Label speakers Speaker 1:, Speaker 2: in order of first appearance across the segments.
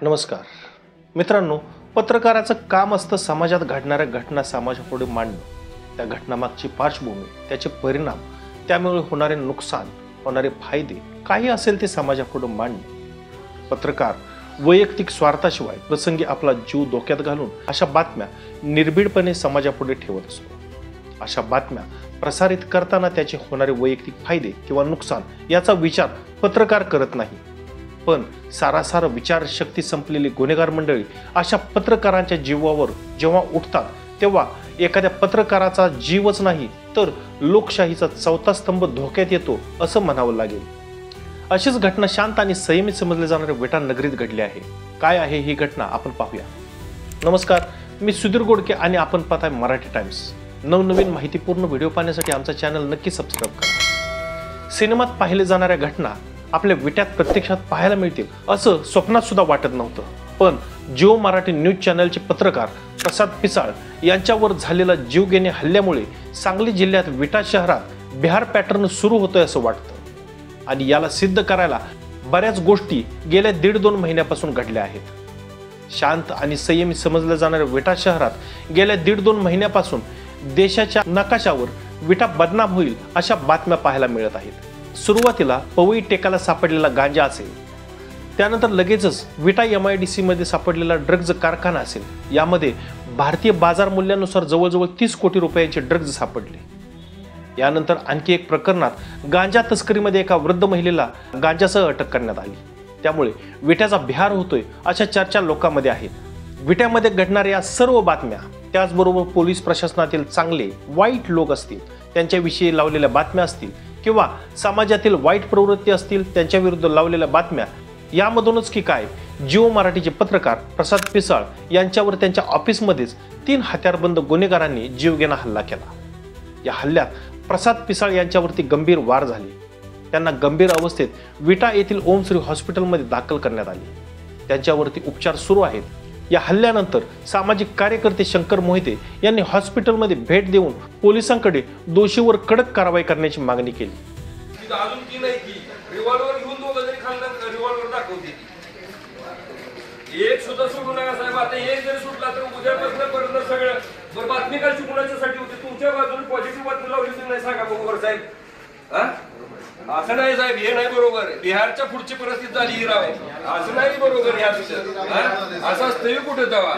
Speaker 1: नमस्कार मित्रांनो, पत्रकाराचं काम असतं समाजात घडणाऱ्या घटना समाजापुढे मांडणं, त्या घटनामागची पार्श्वभूमी, त्याचे परिणाम, त्यामुळे होणारे नुकसान, होणारे फायदे, काही असेल ते समाजापुढे मांडणं। पत्रकार वैयक्तिक स्वार्थाशिवाय प्रसंगी आपला जीव धोक्यात घालून अशा बातम्या निर्भीडपणे समाजापुढे ठेवत असतो। अशा बातम्या प्रसारित करताना त्याचे होणारे वैयक्तिक फायदे किंवा नुकसान याचा विचार पत्रकार करत नाही, पण सारासार विचारशक्ती संपलेली गुन्हेगार मंडळी अशा पत्रकारांच्या जीवावर जेव्हा उठतात तेव्हा एखाद्या पत्रकाराचा जीवच नाही तर लोकशाहीचा चौथा स्तंभ धोक्यात येतो असं म्हणावं लागेल। अशीच घटना शांत आणि संयमित समजले जाणाऱ्या विटा नगरीत घडली आहे। काय आहे ही घटना आपण पाहूया। नमस्कार, मी सुधीर गोडके आणि आपण पाहताय मराठी टाइम्स। नवनवीन माहितीपूर्ण व्हिडिओ पाहण्यासाठी आमचा चॅनल नक्की सबस्क्राइब करा। सिनेमात पाहिले जाणाऱ्या घटना आपल्या विट्यात प्रत्यक्षात पाहायला मिळतील असं स्वप्नात सुद्धा वाटत नव्हतं, पण जिओ मराठी न्यूज चॅनलचे पत्रकार प्रसाद पिसाळ यांच्यावर झालेला जीवघेण्या हल्ल्यामुळे सांगली जिल्ह्यात विटा शहरात बिहार पॅटर्न सुरू होतोय असं वाटतं आणि याला सिद्ध करायला बऱ्याच गोष्टी गेल्या 1.5-2 महिन्यापासून घडल्या आहेत। शांत आणि संयमी समजल्या जाणाऱ्या विटा शहरात गेल्या 1.5-2 महिन्यापासून देशाच्या नकाशावर विटा बदनाम होईल अशा बातम्या पाहायला मिळत आहेत। सुरुवातीला पवई टेकाला सापडलेला गांजा असेल, त्यानंतर लगेचच विटा MIDC मध्ये सापडलेला ड्रग्ज कारखाना असेल, यामध्ये भारतीय बाजार मूल्यानुसार जवळजवळ 30 कोटी रुपयांचे ड्रग्ज सापडले। यानंतर आणखी एक प्रकरणात गांजा तस्करीमध्ये एका वृद्ध महिलेला गांजासह अटक करण्यात आली, त्यामुळे विट्याचा बिहार होतोय अशा चर्चा लोकांमध्ये आहेत। विट्यामध्ये घडणाऱ्या या सर्व बातम्या, त्याचबरोबर पोलीस प्रशासनातील चांगले वाईट लोक असतील त्यांच्याविषयी लावलेल्या बातम्या असतील किंवा समाजातील वाईट प्रवृत्ती असतील त्यांच्या विरुद्ध लावलेल्या बातम्या, यामधूनच की काय जिओ मराठीचे पत्रकार प्रसाद पिसाळ यांच्यावर त्यांच्या ऑफिसमध्येच 3 हत्यारबंद गुन्हेगारांनी जीवघेणा हल्ला केला। या हल्ल्यात प्रसाद पिसाळ यांच्यावरती गंभीर वार झाले। त्यांना गंभीर अवस्थेत विटा येथील ओमश्री हॉस्पिटलमध्ये दाखल करण्यात आले। त्यांच्यावरती उपचार सुरू आहेत। या हल्ल्यानंतर सामाजिक कार्यकर्ते शंकर मोहिते यांनी हॉस्पिटलमध्ये भेट देऊन पोलिसांकडे दोषीवर कडक कारवाई करण्याची मागणी केली।
Speaker 2: अजून ती नाही की रिव्हॉल्वर घेऊन दोघं जरी खाल्लं रिव्हॉल्वर दाखवते, एक सुद्धा सोडू नका साहेब। आता एक जरी सुटला तर उद्यापासून पर्यंत सगळं बरं। बातमी काय कुणाच्यासाठी होती? तुमच्या बाजूने पॉझिटिव्ह बातमी लावली नाही सांगा बरोबर साहेब? असं नाही साहेब, हे नाही बरोबर। बिहारच्या पुढची परिस्थिती झाली ही राव, असं नाही बरोबर। असं असतं कुठे तेव्हा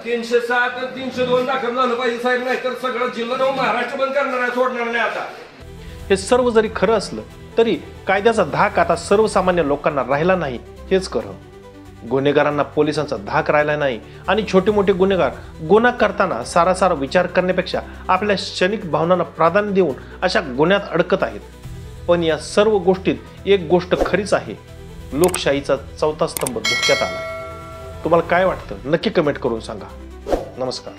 Speaker 2: 307 302 दाखल झालं पाहिजे साहेब, नाही तर सगळं जिल्हा महाराष्ट्र बंद करणार आहे, सोडणार नाही। आता
Speaker 1: हे सर्व जरी खरं असलं तरी कायद्याचा धाक आता सर्वसामान्य लोकांना राहिला नाही हेच खरं। गुन्हेगारांना पोलिसांचा धाक राहिला नाही आणि छोटे मोठे गुन्हेगार गुन्हा करताना सारासार विचार करण्यापेक्षा आपल्या क्षणिक भावनांना प्राधान्य देऊन अशा गुन्ह्यात अडकत आहेत। पण या सर्व गोष्टीत एक गोष्ट खरीच आहे, लोकशाहीचा चौथा स्तंभ धोक्यात आलाय। तुम्हाला काय वाटतं नक्की कमेंट करून सांगा। नमस्कार।